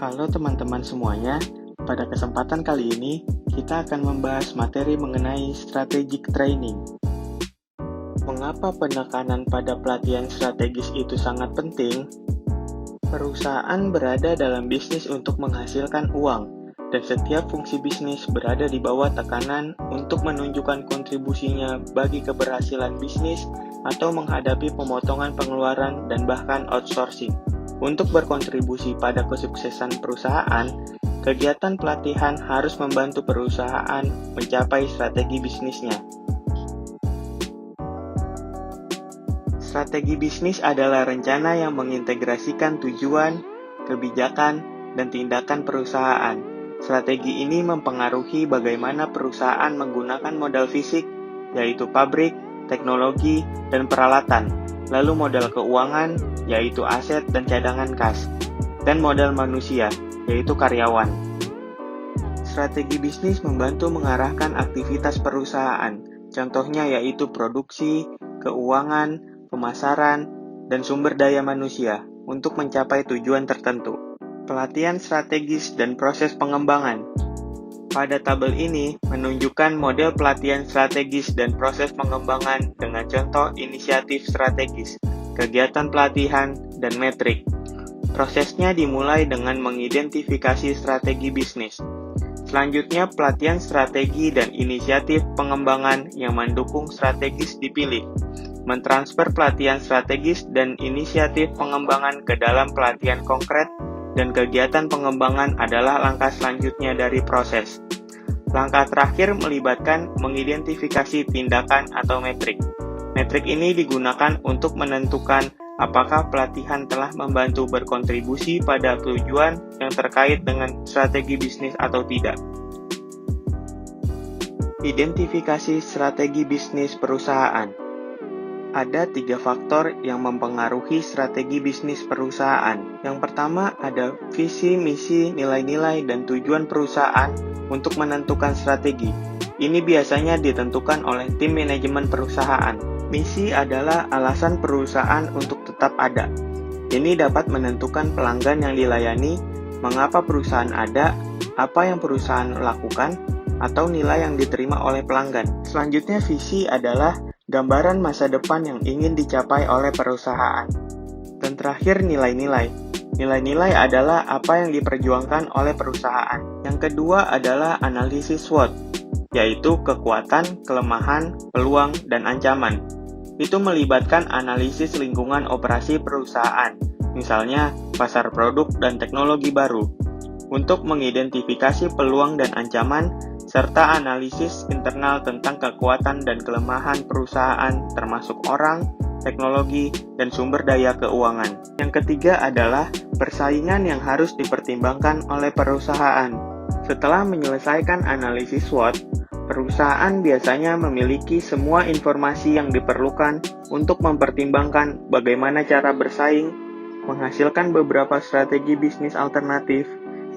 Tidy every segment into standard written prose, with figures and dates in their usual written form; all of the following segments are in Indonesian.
Halo teman-teman semuanya, pada kesempatan kali ini kita akan membahas materi mengenai strategic training. Mengapa penekanan pada pelatihan strategis itu sangat penting? Perusahaan berada dalam bisnis untuk menghasilkan uang, dan setiap fungsi bisnis berada di bawah tekanan untuk menunjukkan kontribusinya bagi keberhasilan bisnis atau menghadapi pemotongan pengeluaran dan bahkan outsourcing. Untuk berkontribusi pada kesuksesan perusahaan, kegiatan pelatihan harus membantu perusahaan mencapai strategi bisnisnya. Strategi bisnis adalah rencana yang mengintegrasikan tujuan, kebijakan, dan tindakan perusahaan. Strategi ini mempengaruhi bagaimana perusahaan menggunakan modal fisik, yaitu pabrik, teknologi, dan peralatan, lalu modal keuangan, yaitu aset dan cadangan kas, dan modal manusia, yaitu karyawan. Strategi bisnis membantu mengarahkan aktivitas perusahaan, contohnya yaitu produksi, keuangan, pemasaran, dan sumber daya manusia untuk mencapai tujuan tertentu. Pelatihan strategis dan proses pengembangan. Pada tabel ini menunjukkan model pelatihan strategis dan proses pengembangan dengan contoh inisiatif strategis, kegiatan pelatihan, dan metrik. Prosesnya dimulai dengan mengidentifikasi strategi bisnis. Selanjutnya, pelatihan strategi dan inisiatif pengembangan yang mendukung strategis dipilih. Mentransfer pelatihan strategis dan inisiatif pengembangan ke dalam pelatihan konkret dan kegiatan pengembangan adalah langkah selanjutnya dari proses. Langkah terakhir melibatkan mengidentifikasi tindakan atau metrik. Metrik ini digunakan untuk menentukan apakah pelatihan telah membantu berkontribusi pada tujuan yang terkait dengan strategi bisnis atau tidak. Identifikasi strategi bisnis perusahaan. Ada 3 faktor yang mempengaruhi strategi bisnis perusahaan. Yang pertama ada visi, misi, nilai-nilai, dan tujuan perusahaan untuk menentukan strategi. Ini biasanya ditentukan oleh tim manajemen perusahaan. Misi adalah alasan perusahaan untuk tetap ada. Ini dapat menentukan pelanggan yang dilayani, mengapa perusahaan ada, apa yang perusahaan lakukan, atau nilai yang diterima oleh pelanggan. Selanjutnya, visi adalah gambaran masa depan yang ingin dicapai oleh perusahaan. Dan terakhir, nilai-nilai. Nilai-nilai adalah apa yang diperjuangkan oleh perusahaan. Yang kedua adalah analisis SWOT, yaitu kekuatan, kelemahan, peluang, dan ancaman. Itu melibatkan analisis lingkungan operasi perusahaan, misalnya pasar produk dan teknologi baru, untuk mengidentifikasi peluang dan ancaman, serta analisis internal tentang kekuatan dan kelemahan perusahaan termasuk orang, teknologi, dan sumber daya keuangan. Yang ketiga adalah persaingan yang harus dipertimbangkan oleh perusahaan. Setelah menyelesaikan analisis SWOT, perusahaan biasanya memiliki semua informasi yang diperlukan untuk mempertimbangkan bagaimana cara bersaing, menghasilkan beberapa strategi bisnis alternatif,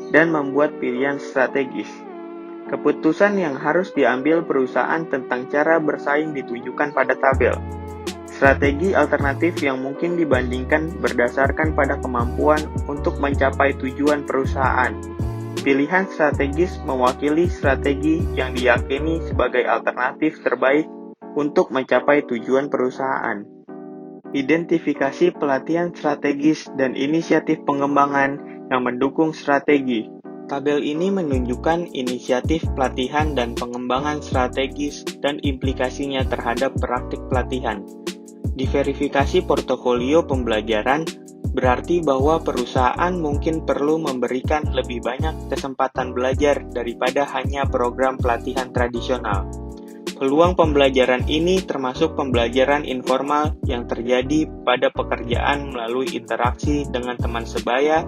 dan membuat pilihan strategis. Keputusan yang harus diambil perusahaan tentang cara bersaing ditujukan pada tabel. Strategi alternatif yang mungkin dibandingkan berdasarkan pada kemampuan untuk mencapai tujuan perusahaan. Pilihan strategis mewakili strategi yang diyakini sebagai alternatif terbaik untuk mencapai tujuan perusahaan. Identifikasi pelatihan strategis dan inisiatif pengembangan yang mendukung strategi. Tabel ini menunjukkan inisiatif pelatihan dan pengembangan strategis dan implikasinya terhadap praktik pelatihan. Diverifikasi portofolio pembelajaran berarti bahwa perusahaan mungkin perlu memberikan lebih banyak kesempatan belajar daripada hanya program pelatihan tradisional. Peluang pembelajaran ini termasuk pembelajaran informal yang terjadi pada pekerjaan melalui interaksi dengan teman sebaya,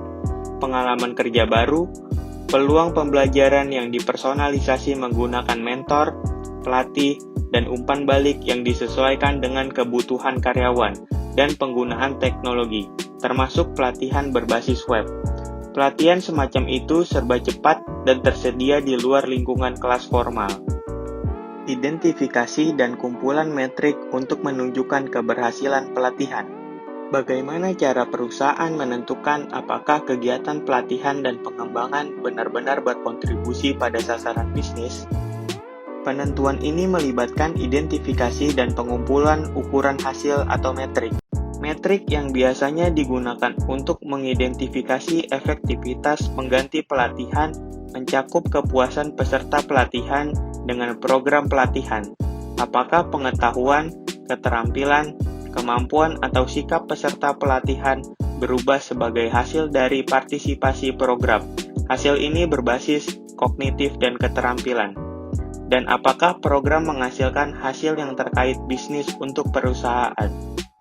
pengalaman kerja baru, peluang pembelajaran yang dipersonalisasi menggunakan mentor, pelatih, dan umpan balik yang disesuaikan dengan kebutuhan karyawan, dan penggunaan teknologi, termasuk pelatihan berbasis web. Pelatihan semacam itu serba cepat dan tersedia di luar lingkungan kelas formal. Identifikasi dan kumpulan metrik untuk menunjukkan keberhasilan pelatihan. Bagaimana cara perusahaan menentukan apakah kegiatan pelatihan dan pengembangan benar-benar berkontribusi pada sasaran bisnis? Penentuan ini melibatkan identifikasi dan pengumpulan ukuran hasil atau metrik. Metrik yang biasanya digunakan untuk mengidentifikasi efektivitas pengganti pelatihan mencakup kepuasan peserta pelatihan dengan program pelatihan. Apakah pengetahuan, keterampilan, kemampuan atau sikap peserta pelatihan berubah sebagai hasil dari partisipasi program. Hasil ini berbasis kognitif dan keterampilan. Dan apakah program menghasilkan hasil yang terkait bisnis untuk perusahaan?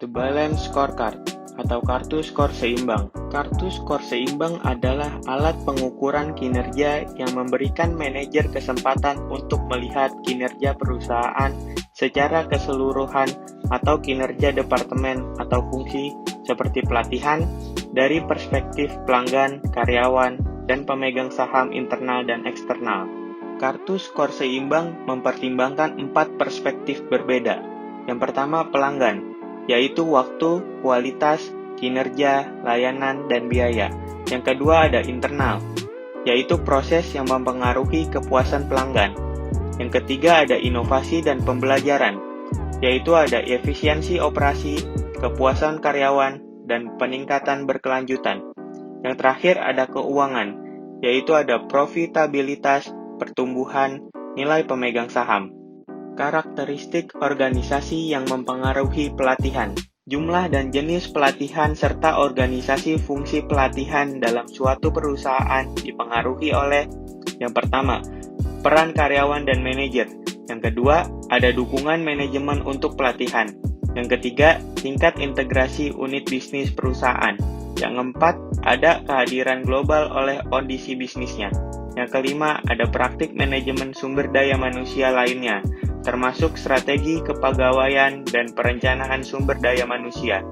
The Balance Scorecard atau kartu skor seimbang. Kartu skor seimbang adalah alat pengukuran kinerja yang memberikan manajer kesempatan untuk melihat kinerja perusahaan secara keseluruhan atau kinerja departemen atau fungsi seperti pelatihan dari perspektif pelanggan, karyawan, dan pemegang saham internal dan eksternal. Kartu skor seimbang mempertimbangkan 4 perspektif berbeda. Yang pertama, pelanggan, yaitu waktu, kualitas, kinerja, layanan, dan biaya. Yang kedua ada internal, yaitu proses yang mempengaruhi kepuasan pelanggan. Yang ketiga ada inovasi dan pembelajaran, yaitu ada efisiensi operasi, kepuasan karyawan, dan peningkatan berkelanjutan. Yang terakhir ada keuangan, yaitu ada profitabilitas, pertumbuhan, nilai pemegang saham. Karakteristik organisasi yang mempengaruhi pelatihan. Jumlah dan jenis pelatihan serta organisasi fungsi pelatihan dalam suatu perusahaan dipengaruhi oleh yang pertama, peran karyawan dan manajer. Yang kedua, ada dukungan manajemen untuk pelatihan. Yang ketiga, tingkat integrasi unit bisnis perusahaan. Yang keempat, ada kehadiran global oleh kondisi bisnisnya. Yang kelima, ada praktik manajemen sumber daya manusia lainnya, termasuk strategi kepegawaian dan perencanaan sumber daya manusia.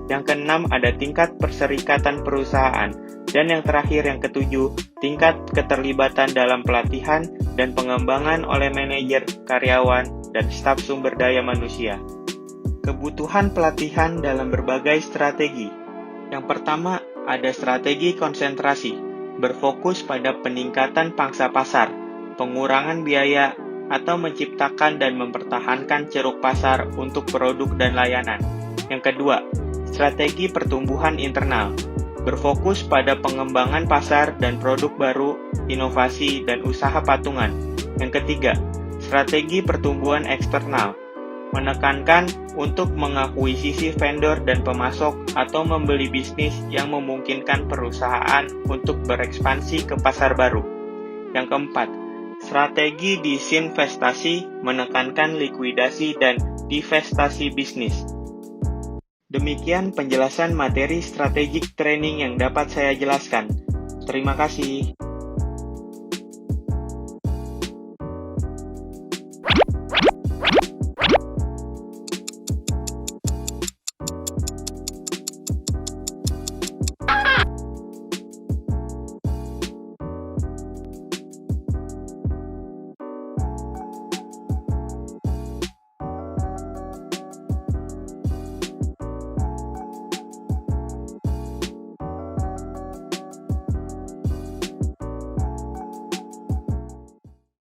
Yang keenam, ada tingkat perserikatan perusahaan. Dan yang terakhir, yang ketujuh, tingkat keterlibatan dalam pelatihan dan pengembangan oleh manajer, karyawan, dan staf sumber daya manusia. Kebutuhan pelatihan dalam berbagai strategi. Yang pertama, ada strategi konsentrasi, berfokus pada peningkatan pangsa pasar, pengurangan biaya, atau menciptakan dan mempertahankan ceruk pasar untuk produk dan layanan. Yang kedua, strategi pertumbuhan internal, berfokus pada pengembangan pasar dan produk baru, inovasi, dan usaha patungan. Yang ketiga, strategi pertumbuhan eksternal, menekankan untuk mengakuisisi vendor dan pemasok atau membeli bisnis yang memungkinkan perusahaan untuk berekspansi ke pasar baru. Yang keempat, strategi disinvestasi, menekankan likuidasi dan divestasi bisnis. Demikian penjelasan materi strategic training yang dapat saya jelaskan. Terima kasih.